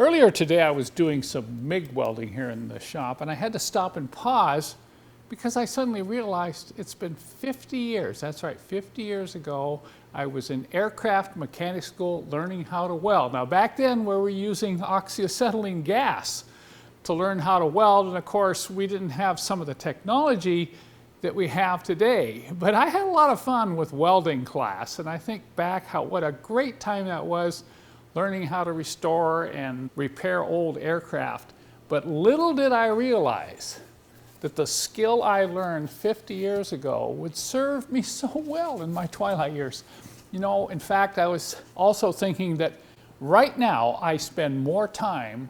Earlier today I was doing some MIG welding here in the shop, and I had to stop and pause because I suddenly realized it's been 50 years. That's right, 50 years ago I was in aircraft mechanic school learning how to weld. Now back then we were using oxyacetylene gas to learn how to weld, and of course we didn't have some of the technology that we have today. But I had a lot of fun with welding class, and I think back what a great time that was, learning how to restore and repair old aircraft. But little did I realize that the skill I learned 50 years ago would serve me so well in my twilight years. You know, in fact, I was also thinking that right now I spend more time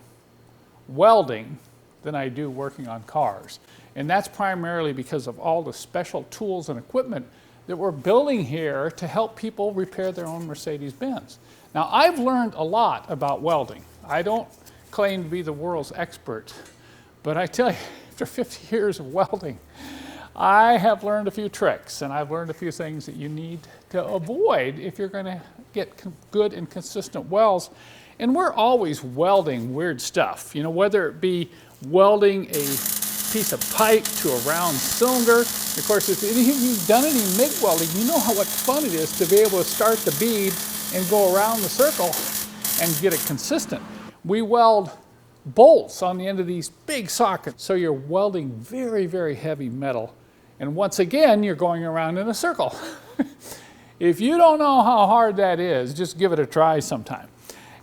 welding than I do working on cars. And that's primarily because of all the special tools and equipment that we're building here to help people repair their own Mercedes-Benz. Now, I've learned a lot about welding. I don't claim to be the world's expert, but I tell you, after 50 years of welding, I have learned a few tricks, and I've learned a few things that you need to avoid if you're going to get good and consistent welds. And we're always welding weird stuff, you know, whether it be welding a piece of pipe to a round cylinder. Of course, if any of you've done any MIG welding, you know what fun it is to be able to start the bead and go around the circle and get it consistent. We weld bolts on the end of these big sockets, so you're welding very, very heavy metal. And once again, you're going around in a circle. If you don't know how hard that is, just give it a try sometime.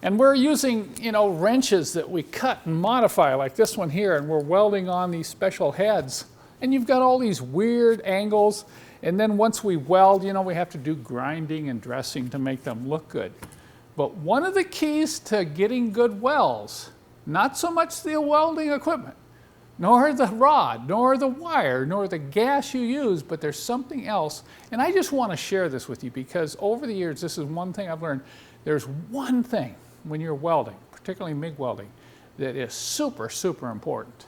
And we're using, you know, wrenches that we cut and modify, like this one here, and we're welding on these special heads. And you've got all these weird angles, and then once we weld, you know, we have to do grinding and dressing to make them look good. But one of the keys to getting good welds, not so much the welding equipment, nor the rod, nor the wire, nor the gas you use, but there's something else. And I just want to share this with you because over the years, this is one thing I've learned. There's one thing when you're welding, particularly MIG welding, that is super, super important.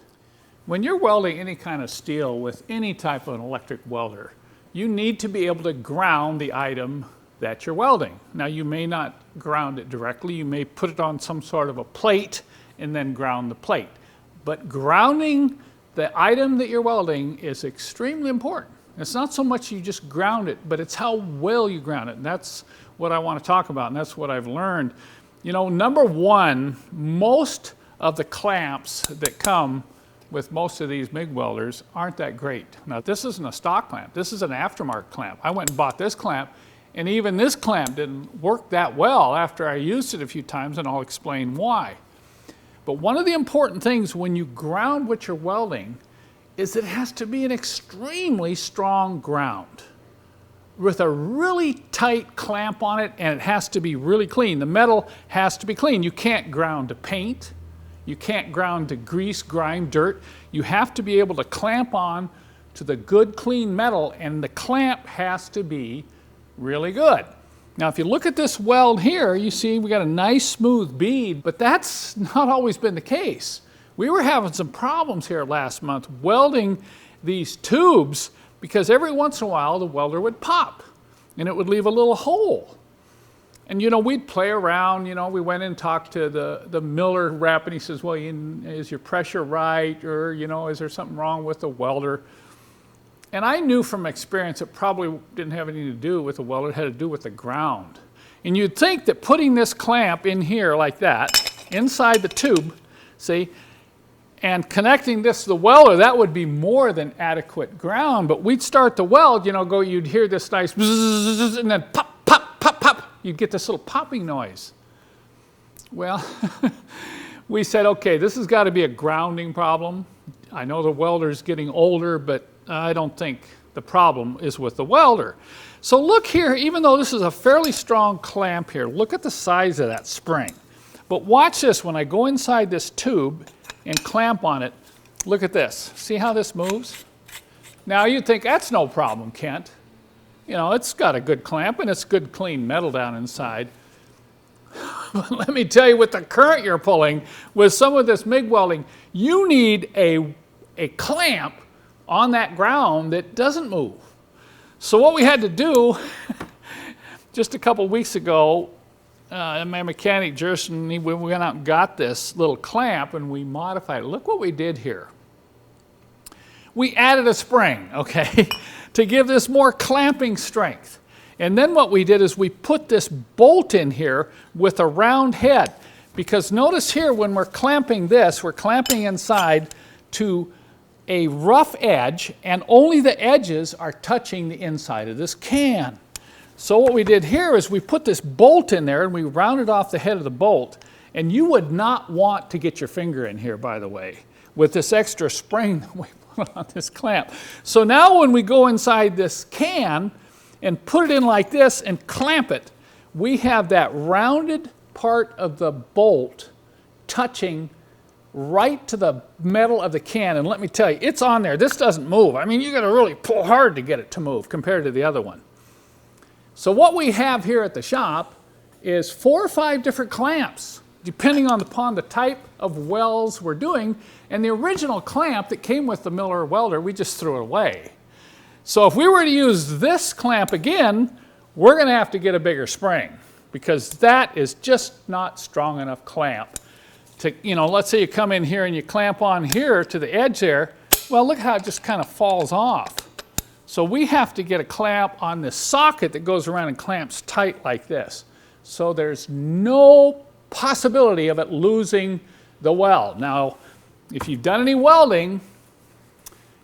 When you're welding any kind of steel with any type of an electric welder, you need to be able to ground the item that you're welding. Now, you may not ground it directly. You may put it on some sort of a plate and then ground the plate. But grounding the item that you're welding is extremely important. It's not so much you just ground it, but it's how well you ground it. And that's what I want to talk about, and that's what I've learned. You know, number one, most of the clamps that come with most of these MIG welders aren't that great. Now, this isn't a stock clamp. This is an aftermarket clamp. I went and bought this clamp, and even this clamp didn't work that well after I used it a few times, and I'll explain why. But one of the important things when you ground what you're welding is that it has to be an extremely strong ground with a really tight clamp on it, and it has to be really clean. The metal has to be clean. You can't ground to paint. You can't ground to grease, grime, dirt. You have to be able to clamp on to the good, clean metal, and the clamp has to be really good. Now, if you look at this weld here, you see we got a nice smooth bead, but that's not always been the case. We were having some problems here last month welding these tubes because every once in a while the welder would pop and it would leave a little hole. And, you know, we'd play around, you know, we went and talked to the miller rep, and he says, well, is your pressure right? Or, you know, is there something wrong with the welder? And I knew from experience it probably didn't have anything to do with the welder, it had to do with the ground. And you'd think that putting this clamp in here like that, inside the tube, see, and connecting this to the welder, that would be more than adequate ground. But we'd start the weld, you know, you'd hear this nice bzzz, and then pop, pop, pop, pop. You'd get this little popping noise. Well, we said, okay, this has got to be a grounding problem. I know the welder's getting older, but I don't think the problem is with the welder. So look here, even though this is a fairly strong clamp here, look at the size of that spring. But watch this, when I go inside this tube and clamp on it, look at this. See how this moves? Now you'd think, that's no problem, Kent. You know, it's got a good clamp and it's good clean metal down inside. But let me tell you, with the current you're pulling, with some of this MIG welding, you need a clamp on that ground that doesn't move. So what we had to do just a couple weeks ago my mechanic Jerson, we went out and got this little clamp and we modified it. Look what we did here. We added a spring, okay, to give this more clamping strength. And then what we did is we put this bolt in here with a round head. Because notice here when we're clamping this, we're clamping inside to a rough edge, and only the edges are touching the inside of this can. So what we did here is we put this bolt in there and we rounded off the head of the bolt. And you would not want to get your finger in here, by the way, with this extra spring that we put on this clamp. So now when we go inside this can and put it in like this and clamp it, we have that rounded part of the bolt touching right to the metal of the can. And let me tell you, it's on there. This doesn't move. I mean, you got to really pull hard to get it to move compared to the other one. So what we have here at the shop is 4 or 5 different clamps, depending upon the type of welds we're doing. And the original clamp that came with the Miller welder, we just threw it away. So if we were to use this clamp again, we're going to have to get a bigger spring, because that is just not strong enough clamp. To, you know, let's say you come in here and you clamp on here to the edge there. Well, look how it just kind of falls off. So we have to get a clamp on this socket that goes around and clamps tight like this. So there's no possibility of it losing the weld. Now, if you've done any welding,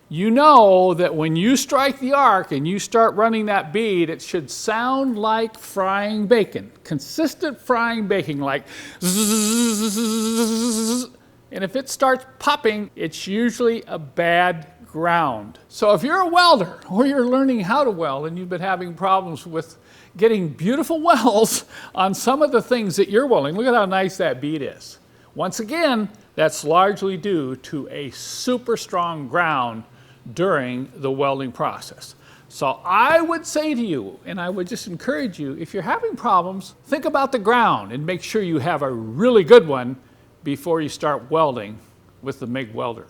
you know that when you strike the arc and you start running that bead, it should sound like frying bacon. Consistent frying bacon, like zzzz. And if it starts popping, it's usually a bad ground. So if you're a welder or you're learning how to weld and you've been having problems with getting beautiful welds on some of the things that you're welding, look at how nice that bead is. Once again, that's largely due to a super strong ground during the welding process. So I would say to you, and I would just encourage you, if you're having problems, think about the ground and make sure you have a really good one before you start welding with the MIG welder.